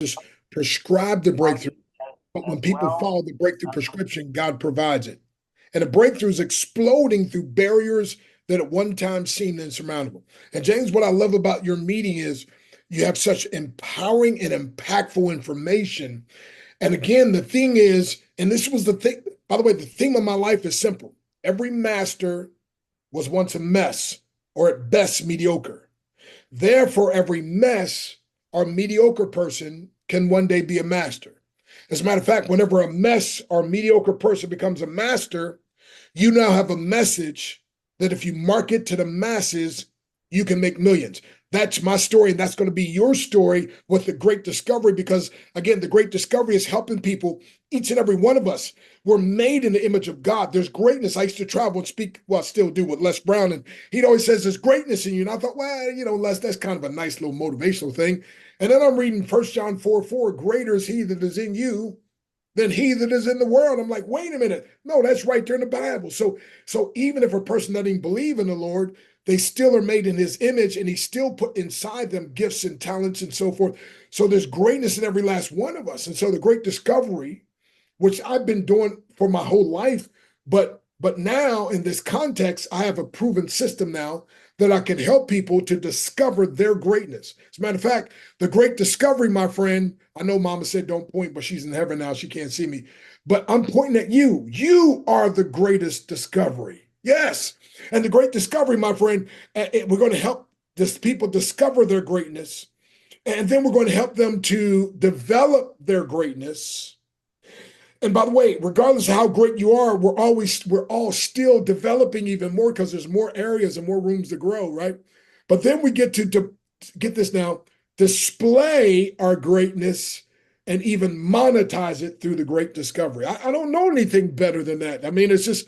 just prescribe the breakthrough, but when people follow the breakthrough prescription, God provides it. And a breakthrough is exploding through barriers that at one time seemed insurmountable. And James, what I love about your meeting is you have such empowering and impactful information. And again, the thing is, and this was the thing, by the way, the theme of my life is simple. Every master was once a mess, or at best mediocre. Therefore, every mess or mediocre person can one day be a master. As a matter of fact, whenever a mess or mediocre person becomes a master, you now have a message that if you market to the masses, you can make millions. That's my story, and that's going to be your story with the Great Discovery, because, again, the Great Discovery is helping people, each and every one of us. We're made in the image of God. There's greatness. I used to travel and speak, well, I still do, with Les Brown, and he'd always says there's greatness in you. And I thought, well, Les, that's kind of a nice little motivational thing. And then I'm reading 1 John 4:4, greater is he that is in you than he that is in the world. I'm like, wait a minute. No, that's right there in the Bible. So even if a person doesn't even believe in the Lord, they still are made in his image, and he still put inside them gifts and talents and so forth. So there's greatness in every last one of us. And so the Great Discovery, which I've been doing for my whole life, but now in this context, I have a proven system now that I can help people to discover their greatness. As a matter of fact, the Great Discovery, my friend, I know Mama said don't point, but she's in heaven now. She can't see me. But I'm pointing at you. You are the greatest discovery. Yes. And the Great Discovery, my friend, we're going to help people discover their greatness. And then we're going to help them to develop their greatness. And by the way, regardless of how great you are, we're all still developing even more, because there's more areas and more rooms to grow, right? But then we get to get this now, display our greatness and even monetize it through the Great Discovery. I don't know anything better than that. I mean, it's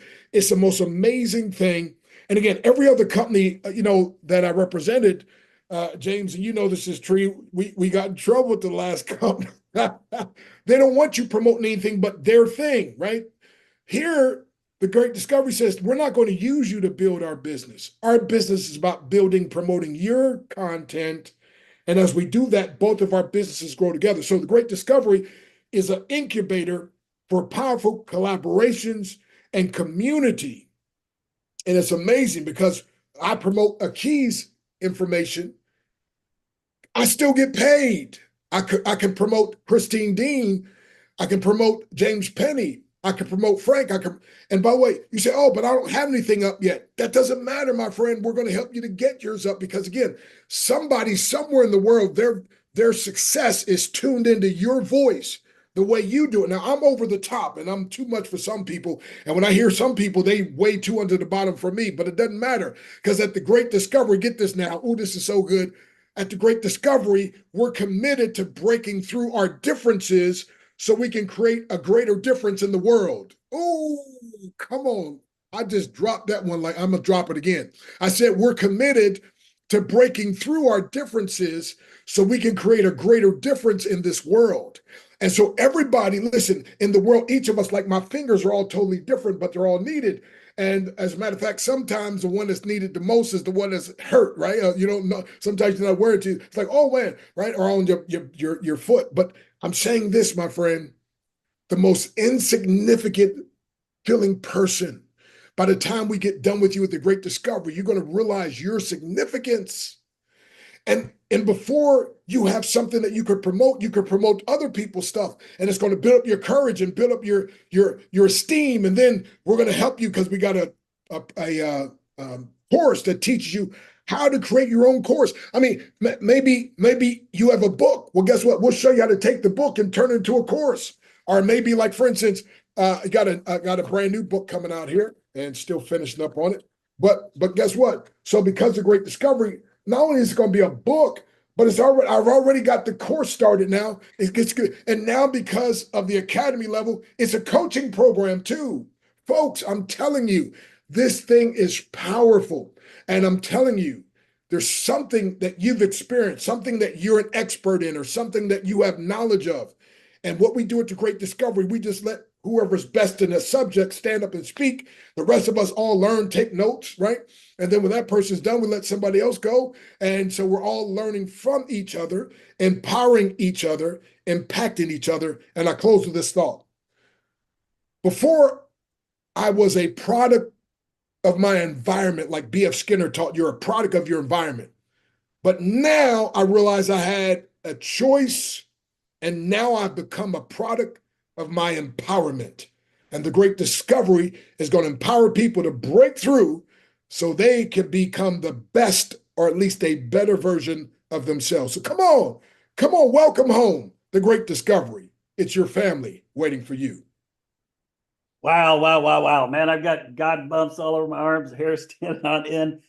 the most amazing thing. And again, every other company, that I represented, James, and this is true, we got in trouble with the last company. They don't want you promoting anything but their thing, right? Here, the Great Discovery says, we're not going to use you to build our business. Our business is about promoting your content. And as we do that, both of our businesses grow together. So the Great Discovery is an incubator for powerful collaborations and community. And it's amazing because I promote a keys information. I still get paid. I can promote Christine Dean. I can promote James Penny. I can promote Frank. And by the way, you say, oh, but I don't have anything up yet. That doesn't matter, my friend. We're going to help you to get yours up, because again, somebody somewhere in the world, their success is tuned into your voice, the way you do it. Now, I'm over the top and I'm too much for some people. And when I hear some people, they way too under the bottom for me, but it doesn't matter, because at the Great Discovery, get this now. Oh, this is so good. At the Great Discovery, we're committed to breaking through our differences so we can create a greater difference in the world. Oh, come on. I just dropped that one, like I'm going to drop it again. I said we're committed to breaking through our differences so we can create a greater difference in this world. And so everybody, listen, in the world, each of us, like my fingers are all totally different, but they're all needed. And as a matter of fact, sometimes the one that's needed the most is the one that's hurt, right? You don't know. Sometimes you're not wearing it. It's like, oh man, right? Or on your foot. But I'm saying this, my friend, the most insignificant feeling person, by the time we get done with you with the Great Discovery, you're going to realize your significance. And before you have something that you could promote other people's stuff, and it's going to build up your courage and build up your esteem. And then we're going to help you, because we got a course that teaches you how to create your own course. I mean, maybe you have a book. Well, guess what? We'll show you how to take the book and turn it into a course. Or maybe, like for instance, I got a brand new book coming out here and still finishing up on it. But guess what? So because of Great Discovery, not only is it going to be a book, but I've already got the course started now. It gets good. And now, because of the academy level, it's a coaching program too. Folks, I'm telling you, this thing is powerful. And I'm telling you, there's something that you've experienced, something that you're an expert in, or something that you have knowledge of. And what we do at the Great Discovery, we just let whoever's best in a subject stand up and speak. The rest of us all learn, take notes, right? And then when that person's done, we let somebody else go. And so we're all learning from each other, empowering each other, impacting each other. And I close with this thought. Before I was a product of my environment, like B.F. Skinner taught, you're a product of your environment. But now I realize I had a choice, and now I've become a product of my empowerment. And the great discovery is going to empower people to break through so they can become the best, or at least a better version of themselves. So come on, welcome home, the great discovery. It's your family waiting for you. Wow, wow, wow, wow. Man, I've got God bumps all over my arms, hair standing on end.